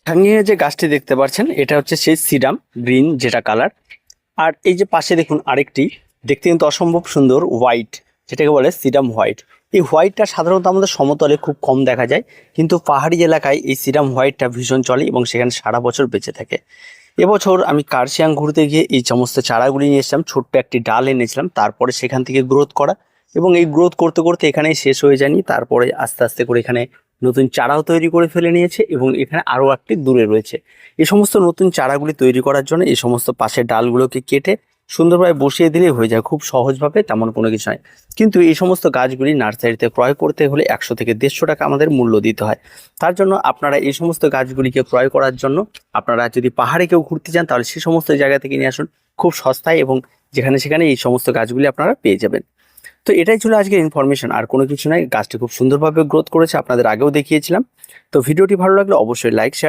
সামনে যে গাছটি দেখতে পাচ্ছেন এটা হচ্ছে সেই সিডাম গ্রিন যেটা কালার। আর এই যে পাশে দেখুন আরেকটি দেখতে কিন্তু অসম্ভব সুন্দর হোয়াইট, যেটাকে বলে সিডাম হোয়াইট। এই হোয়াইটটা সাধারণত আমাদের সমতলে খুব কম দেখা যায়, কিন্তু পাহাড়ি এলাকায় এই সিডাম হোয়াইটটা ভীষণ চলে এবং সেখানে সারা বছর বেঁচে থাকে। এবছর আমি কার্শিয়াং ঘুরতে গিয়ে এই সমস্ত চারাগুলি নিয়ে এসেছিলাম, ছোট্ট একটি ডাল এনেছিলাম, তারপরে সেখান থেকে গ্রোথ করা এবং এই গ্রোথ করতে করতে এখানেই শেষ হয়ে যায়নি, তারপরে আস্তে আস্তে করে এখানে নতুন চারাও তৈরি করে ফেলে নিয়েছে এবং এখানে আরও একটি দূরে রয়েছে। এই সমস্ত নতুন চারাগুলি তৈরি করার জন্য এই সমস্ত পাশের ডালগুলোকে কেটে সুন্দরভাবে বসিয়ে দিলেই হয়ে যায়, খুব সহজভাবে, তেমন কোনো কিছু নয়। কিন্তু এই সমস্ত গাছগুলি নার্সারিতে ক্রয় করতে হলে 100 থেকে 150 টাকা আমাদের মূল্য দিতে হয়। তার জন্য আপনারা এই সমস্ত গাছগুলিকে ক্রয় করার জন্য আপনারা যদি পাহাড়ে কেউ ঘুরতে যান তাহলে সেই সমস্ত জায়গা থেকে নিয়ে আসুন, খুব সস্তায়, এবং যেখানে সেখানে এই সমস্ত গাছগুলি আপনারা পেয়ে যাবেন। তো এটাই ছিল আজকের ইনফরমেশন, আর কোনো কিছু নাই। গাছটি খুব সুন্দরভাবে গ্রোথ করেছে, আপনাদের আগেও দেখিয়েছিলাম। তো ভিডিওটি ভালো লাগলে অবশ্যই লাইক শেয়ার